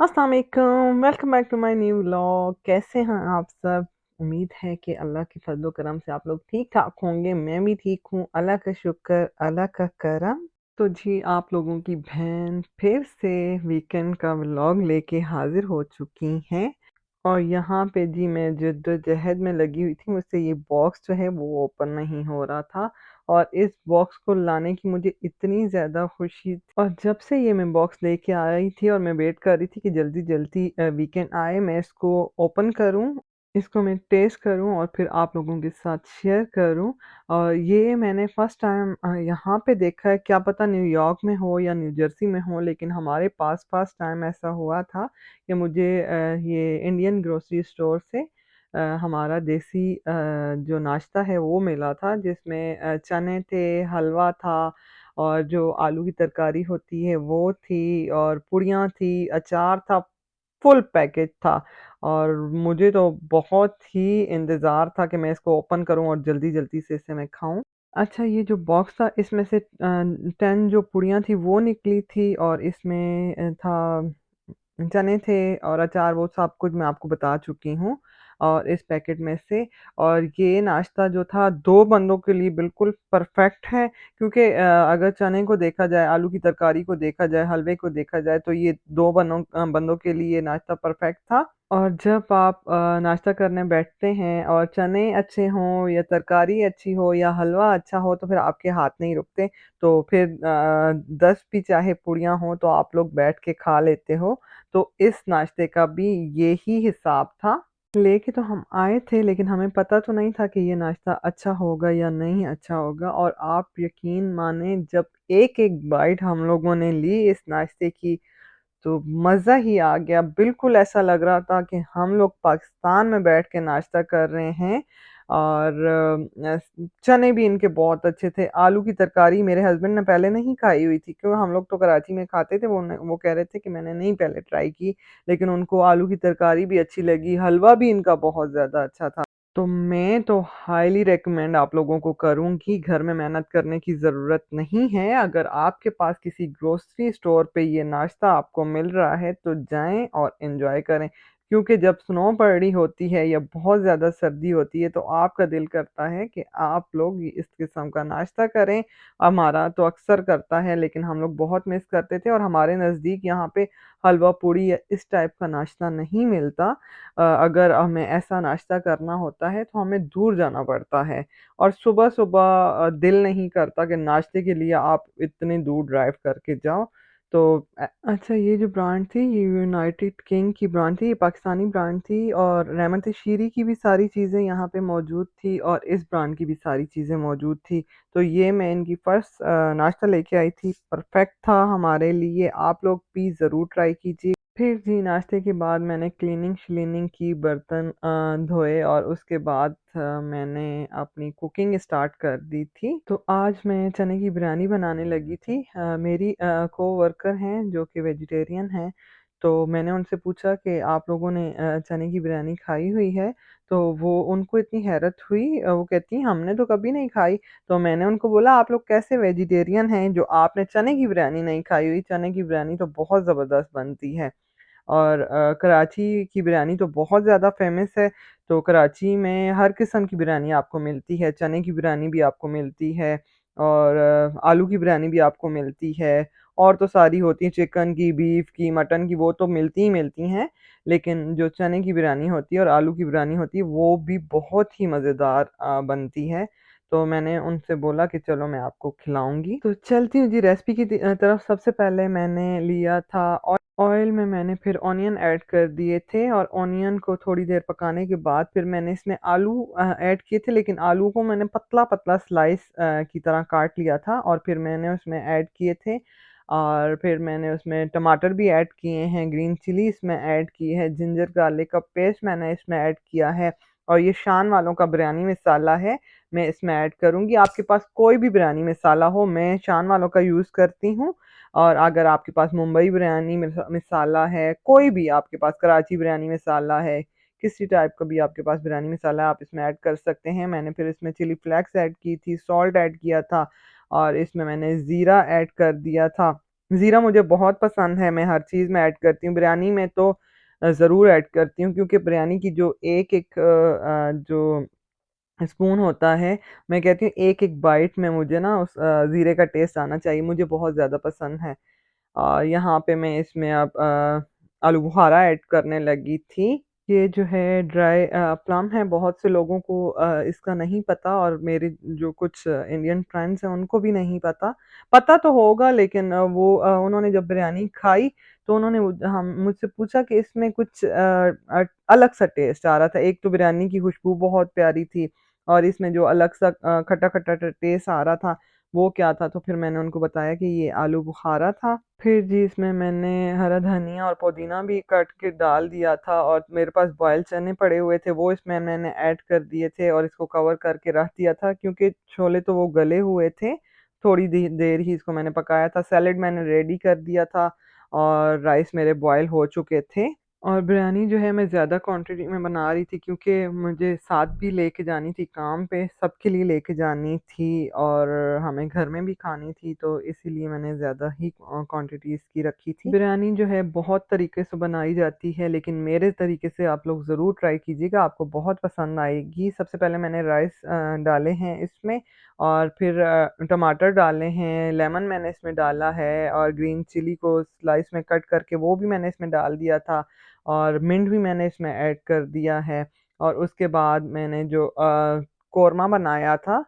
अस्सलाम वालेकुम, welcome back to my new vlog. कैसे हैं आप सब? उम्मीद है कि अल्लाह के फज़ल करम से आप लोग ठीक-ठाक होंगे। मैं भी ठीक हूँ, अल्लाह का शुक्र, अल्लाह का करम। तो जी आप लोगों की बहन फिर से वीकेंड का व्लॉग लेके हाज़िर हो चुकी हैं। और यहाँ पे जी मैं जद्दोजहद में लगी हुई थी, मुझसे ये बॉक्स जो है वो ओपन नहीं हो रहा था। और इस बॉक्स को लाने की मुझे इतनी ज़्यादा खुशी थी, और जब से ये मैं बॉक्स लेके आई थी और मैं वेट कर रही थी कि जल्दी-जल्दी वीकेंड आए, मैं इसको ओपन करूँ, इसको मैं टेस्ट करूँ और फिर आप लोगों के साथ शेयर करूँ। और ये मैंने फर्स्ट टाइम यहाँ पे देखा है, क्या पता न्यूयॉर्क में हो या न्यू जर्सी में हो, लेकिन हमारे पास फर्स्ट टाइम ऐसा हुआ था कि मुझे ये इंडियन ग्रोसरी स्टोर से हमारा देसी जो नाश्ता है वो मिला था, जिसमें चने थे, हलवा था और जो आलू की तरकारी होती है वो थी और पूड़ियाँ थी, अचार था, फुल पैकेज था। और मुझे तो बहुत ही इंतज़ार था कि मैं इसको ओपन करूँ और जल्दी-जल्दी से इसे मैं खाऊँ। अच्छा, ये जो बॉक्स था इसमें से 10 जो पुड़ियाँ थी वो निकली थी, और इसमें था चने थे और अचार, वो सब कुछ मैं आपको बता चुकी हूँ। और इस पैकेट में से, और ये नाश्ता जो था 2 बंदों के लिए बिल्कुल परफ़ेक्ट है, क्योंकि अगर चने को देखा जाए, आलू की तरकारी को देखा जाए, हलवे को देखा जाए, तो ये 2 बंदों के लिए नाश्ता परफ़ेक्ट था। और जब आप नाश्ता करने बैठते हैं और चने अच्छे हों या तरकारी अच्छी हो या हलवा अच्छा हो, तो फिर आपके हाथ नहीं रुकते। तो फिर 10 भी चाहे पूड़ियाँ हों तो आप लोग बैठ के खा लेते हो। तो इस नाश्ते का भी यही हिसाब था। लेके तो हम आए थे, लेकिन हमें पता तो नहीं था कि ये नाश्ता अच्छा होगा या नहीं अच्छा होगा। और आप यकीन माने, जब एक-एक बाइट हम लोगों ने ली इस नाश्ते की, तो मज़ा ही आ गया। बिल्कुल ऐसा लग रहा था कि हम लोग पाकिस्तान में बैठ के नाश्ता कर रहे हैं। और चने भी इनके बहुत अच्छे थे। आलू की तरकारी मेरे हस्बैंड ने पहले नहीं खाई हुई थी, क्योंकि हम लोग तो कराची में खाते थे। वो कह रहे थे कि मैंने नहीं पहले ट्राई की, लेकिन उनको आलू की तरकारी भी अच्छी लगी, हलवा भी इनका बहुत ज़्यादा अच्छा था। तो मैं तो हाईली रिकमेंड आप लोगों को करूँगी, घर में मेहनत करने की ज़रूरत नहीं है। अगर आपके पास किसी ग्रोसरी स्टोर पे ये नाश्ता आपको मिल रहा है, तो जाएँ और एन्जॉय करें। क्योंकि जब स्नो पड़ रही होती है या बहुत ज़्यादा सर्दी होती है, तो आपका दिल करता है कि आप लोग इस किस्म का नाश्ता करें। हमारा तो अक्सर करता है, लेकिन हम लोग बहुत मिस करते थे, और हमारे नज़दीक यहाँ पे हलवा पूड़ी या इस टाइप का नाश्ता नहीं मिलता। अगर हमें ऐसा नाश्ता करना होता है तो हमें दूर जाना पड़ता है, और सुबह-सुबह दिल नहीं करता कि नाश्ते के लिए आप इतनी दूर ड्राइव करके जाओ। तो अच्छा, ये जो ब्रांड थी ये यूनाइटेड किंग की ब्रांड थी, ये पाकिस्तानी ब्रांड थी, और रहमत शीरी की भी सारी चीज़ें यहाँ पे मौजूद थी और इस ब्रांड की भी सारी चीज़ें मौजूद थी। तो ये मैं इनकी फर्स्ट नाश्ता लेके आई थी, परफेक्ट था हमारे लिए। आप लोग भी ज़रूर ट्राई कीजिए। फिर जी नाश्ते के बाद मैंने क्लीनिंग-श्लीनिंग की, बर्तन धोए, और उसके बाद मैंने अपनी कुकिंग स्टार्ट कर दी थी। तो आज मैं चने की बिरयानी बनाने लगी थी। मेरी कोवर्कर हैं जो कि वेजिटेरियन हैं, तो मैंने उनसे पूछा कि आप लोगों ने चने की बिरयानी खाई हुई है? तो वो उनको इतनी हैरत हुई, वो कहती हैं हमने तो कभी नहीं खाई। तो मैंने उनको बोला आप लोग कैसे वेजिटेरियन हैं जो आपने चने की बिरयानी नहीं खाई हुई? चने की बिरयानी तो बहुत ज़बरदस्त बनती है। और कराची की बिरयानी तो बहुत ज़्यादा फ़ेमस है। तो कराची में हर किस्म की बिरयानी आपको मिलती है, चने की बिरयानी भी आपको मिलती है, और आलू की बिरयानी भी आपको मिलती है, और तो सारी होती हैं, चिकन की, बीफ की, मटन की, वो तो मिलती ही मिलती हैं। लेकिन जो चने की बिरयानी होती है और आलू की बिरयानी होती है, वो भी बहुत ही मज़ेदार बनती है। तो मैंने उनसे बोला कि चलो मैं आपको खिलाऊँगी। तो चलती हूँ जी रेसिपी की तरफ। सबसे पहले मैंने लिया था ऑयल में, मैंने फिर ऑनियन ऐड कर दिए थे, और ऑनियन को थोड़ी देर पकाने के बाद फिर मैंने इसमें आलू ऐड किए थे, लेकिन आलू को मैंने पतला-पतला स्लाइस की तरह काट लिया था, और फिर मैंने उसमें ऐड किए थे। और फिर मैंने उसमें टमाटर भी ऐड किए हैं, ग्रीन चिली इसमें ऐड की है, जिंजर गार्लिक का पेस्ट मैंने इसमें ऐड किया है, और ये शान वालों का बिरयानी मसाला है, मैं इसमें ऐड करूँगी। आपके पास कोई भी बिरयानी मसाला हो, मैं शान वालों का यूज़ करती हूँ। और अगर आपके पास मुंबई बिरयानी मसाला है, कोई भी आपके पास कराची बिरयानी मसाला है, किसी टाइप का भी आपके पास बिरयानी मसाला है, आप इसमें ऐड कर सकते हैं। मैंने फिर इसमें चिली फ्लेक्स ऐड की थी, सॉल्ट ऐड किया था, और इसमें मैंने ज़ीरा ऐड कर दिया था। ज़ीरा मुझे बहुत पसंद है, मैं हर चीज़ में ऐड करती हूँ। बिरयानी में तो ज़रूर ऐड करती हूँ क्योंकि बिरयानी की जो एक-एक जो स्पून होता है, मैं कहती हूँ एक-एक बाइट में मुझे ना उस ज़ीरे का टेस्ट आना चाहिए, मुझे बहुत ज़्यादा पसंद है। यहाँ पे मैं इसमें अब आलू बुखारा ऐड करने लगी थी। ये जो है ड्राई प्लम है, बहुत से लोगों को इसका नहीं पता और मेरे जो कुछ इंडियन फ्रेंड्स हैं उनको भी नहीं पता। पता तो होगा लेकिन उन्होंने जब बिरयानी खाई तो उन्होंने मुझसे पूछा कि इसमें कुछ अलग सा टेस्ट आ रहा था। एक तो बिरयानी की खुशबू बहुत प्यारी थी और इसमें जो अलग सा खट्टा-खट्टा टेस्ट आ रहा था, वो क्या था? तो फिर मैंने उनको बताया कि ये आलू बुखारा था। फिर जी इसमें मैंने हरा धनिया और पुदीना भी काट के डाल दिया था और मेरे पास बॉइल्ड चने पड़े हुए थे, वो इसमें मैंने ऐड कर दिए थे और इसको कवर करके रख दिया था क्योंकि छोले तो वो गले हुए थे। थोड़ी देर ही इसको मैंने पकाया था। सैलेड मैंने रेडी कर दिया था और राइस मेरे बॉयल हो चुके थे। और बिरयानी जो है मैं ज़्यादा क्वांटिटी में बना रही थी क्योंकि मुझे साथ भी लेके जानी थी काम पे, सबके लिए लेके जानी थी और हमें घर में भी खानी थी, तो इसीलिए मैंने ज़्यादा ही क्वांटिटी इसकी रखी थी। बिरयानी जो है बहुत तरीके से बनाई जाती है लेकिन मेरे तरीके से आप लोग ज़रूर ट्राई कीजिएगा, आपको बहुत पसंद आएगी। सबसे पहले मैंने राइस डाले हैं इसमें और फिर टमाटर डाले हैं, लेमन मैंने इसमें डाला है और ग्रीन चिली को स्लाइस में कट करके वो भी मैंने इसमें डाल दिया था और मिंट भी मैंने इसमें ऐड कर दिया है और उसके बाद मैंने जो कोरमा बनाया था,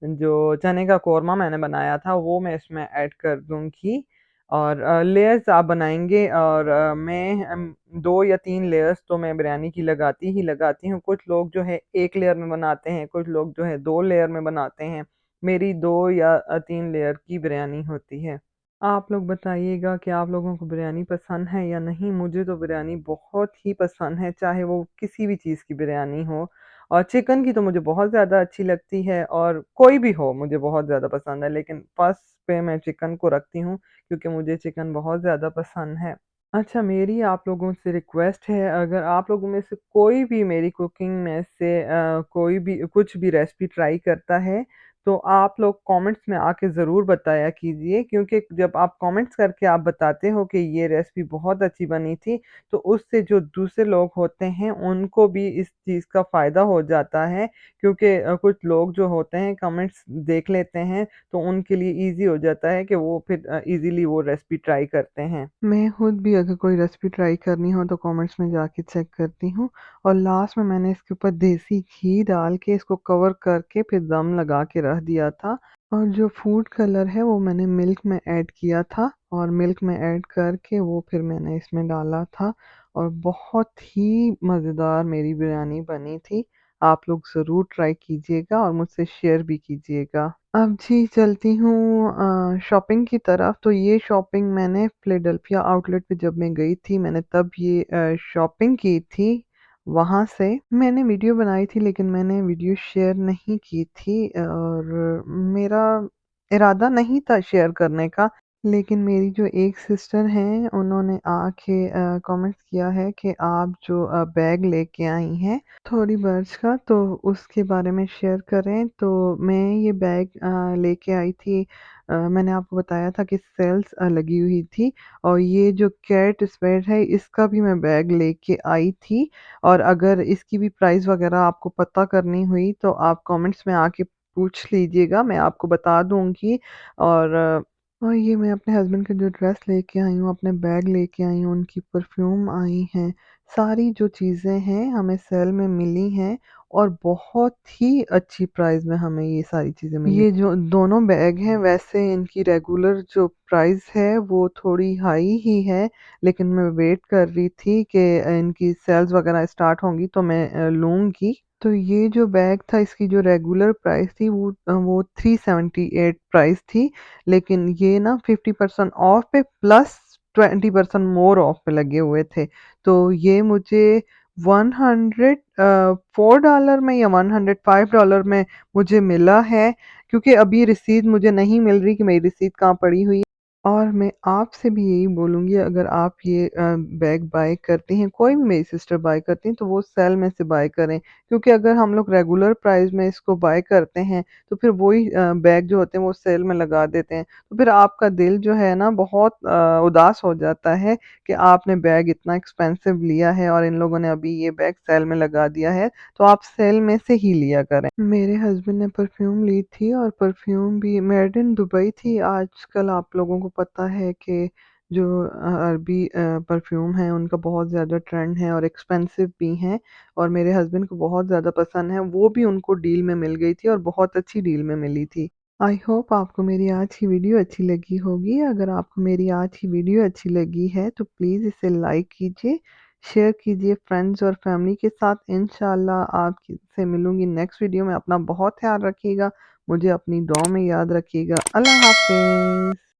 जो चने का कोरमा मैंने बनाया था वो मैं इसमें ऐड कर दूँगी और लेयर्स आप बनाएँगे और मैं 2 या 3 लेयर्स तो मैं बिरयानी की लगाती ही लगाती हूँ। कुछ लोग जो है 1 लेयर में बनाते हैं, कुछ लोग जो है 2 लेयर में बनाते हैं। मेरी 2 या 3 लेयर की बिरयानी होती है। आप लोग बताइएगा कि आप लोगों को बिरयानी पसंद है या नहीं? मुझे तो बिरयानी बहुत ही पसंद है, चाहे वो किसी भी चीज़ की बिरयानी हो और चिकन की तो मुझे बहुत ज़्यादा अच्छी लगती है और कोई भी हो मुझे बहुत ज़्यादा पसंद है, लेकिन फर्स्ट पे मैं चिकन को रखती हूँ क्योंकि मुझे चिकन बहुत ज़्यादा पसंद है। अच्छा, मेरी आप लोगों से रिक्वेस्ट है, अगर आप लोगों में से कोई भी मेरी कुकिंग में से कोई भी कुछ भी रेसिपी ट्राई करता है, तो आप लोग कमेंट्स में आके ज़रूर बताया कीजिए क्योंकि जब आप कमेंट्स करके आप बताते हो कि ये रेसिपी बहुत अच्छी बनी थी, तो उससे जो दूसरे लोग होते हैं, उनको भी इस चीज़ का फ़ायदा हो जाता है क्योंकि कुछ लोग जो होते हैं कमेंट्स देख लेते हैं, तो उनके लिए ईज़ी हो जाता है कि वो फिर ईज़िली वो रेसिपी ट्राई करते हैं। मैं खुद भी अगर कोई रेसिपी ट्राई करनी हो तो कमेंट्स में जाके चेक करती हूँ और लास्ट में मैंने इसके ऊपर देसी घी डाल के इसको कवर करके फिर दम लगा के रख दिया था और जो फूड कलर है वो मैंने मिल्क में ऐड किया था और मिल्क में ऐड करके वो फिर मैंने इसमें डाला था और बहुत ही मज़ेदार मेरी बिरयानी बनी थी। आप लोग ज़रूर ट्राई कीजिएगा और मुझसे शेयर भी कीजिएगा। अब जी चलती हूँ शॉपिंग की तरफ। तो ये शॉपिंग मैंने फिलाडेल्फिया आउटलेट पे जब मैं गई थी मैंने तब ये शॉपिंग की थी वहाँ से। मैंने वीडियो बनाई थी लेकिन मैंने वीडियो शेयर नहीं की थी और मेरा इरादा नहीं था शेयर करने का। लेकिन मेरी जो एक सिस्टर हैं उन्होंने आके कमेंट्स किया है कि आप जो बैग लेके आई हैं थोड़ी बर्च का, तो उसके बारे में शेयर करें। तो मैं ये बैग लेके आई थी, मैंने आपको बताया था कि सेल्स लगी हुई थी और ये जो कैट स्पेड है इसका भी मैं बैग लेके आई थी और अगर इसकी भी प्राइस वगैरह आपको पता करनी हुई तो आप कमेंट्स में आके पूछ लीजिएगा, मैं आपको बता दूँगी। और ये मैं अपने हस्बैंड का जो ड्रेस लेके आई हूँ, अपने बैग लेके आई हूँ, उनकी परफ्यूम आई हैं, सारी जो चीज़ें हैं हमें सेल में मिली हैं और बहुत ही अच्छी प्राइस में हमें ये सारी चीज़ें मिली। ये जो दोनों बैग हैं वैसे इनकी रेगुलर जो प्राइस है वो थोड़ी हाई ही है, लेकिन मैं वेट कर रही थी कि इनकी सेल्स वगैरह स्टार्ट होंगी तो मैं लूँगी। तो ये जो बैग था इसकी जो रेगुलर प्राइस थी वो 378 प्राइस थी, लेकिन ये ना 50% ऑफ पे प्लस 20% मोर ऑफ पे लगे हुए थे। तो ये मुझे 104 डॉलर में या 105 डॉलर में मुझे मिला है क्योंकि अभी रिसीट मुझे नहीं मिल रही कि मेरी रिसीट कहाँ पड़ी हुई है। और मैं आपसे भी यही बोलूँगी, अगर आप ये बैग बाय करती हैं, कोई भी मेरी सिस्टर बाय करती हैं, तो वो सेल में से बाय करें। क्योंकि अगर हम लोग रेगुलर प्राइस में इसको बाय करते हैं, तो फिर वही बैग जो होते हैं वो सेल में लगा देते हैं। तो फिर आपका दिल जो है ना बहुत उदास हो जाता है कि आपने बैग इतना एक्सपेंसिव लिया है और इन लोगों ने अभी ये बैग सेल में लगा दिया है, तो आप सेल में से ही लिया करें। मेरे हस्बैंड ने परफ्यूम ली थी और परफ्यूम भी मेड इन दुबई थी। आजकल आप लोगों को पता है कि जो अरबी परफ्यूम है उनका बहुत ज़्यादा ट्रेंड है और एक्सपेंसिव भी हैं, और मेरे हस्बैंड को बहुत ज़्यादा पसंद है। वो भी उनको डील में मिल गई थी और बहुत अच्छी डील में मिली थी। आई होप आपको मेरी आज की वीडियो अच्छी लगी होगी। अगर आपको मेरी आज की वीडियो अच्छी लगी है तो प्लीज़ इसे लाइक कीजिए, शेयर कीजिए फ्रेंड्स और फैमिली के साथ। इंशाल्लाह आपकी से मिलूँगी नेक्स्ट वीडियो में। अपना बहुत ख़्याल रखिएगा, मुझे अपनी दुआ में याद रखिएगा। अल्लाह हाफ़िज़।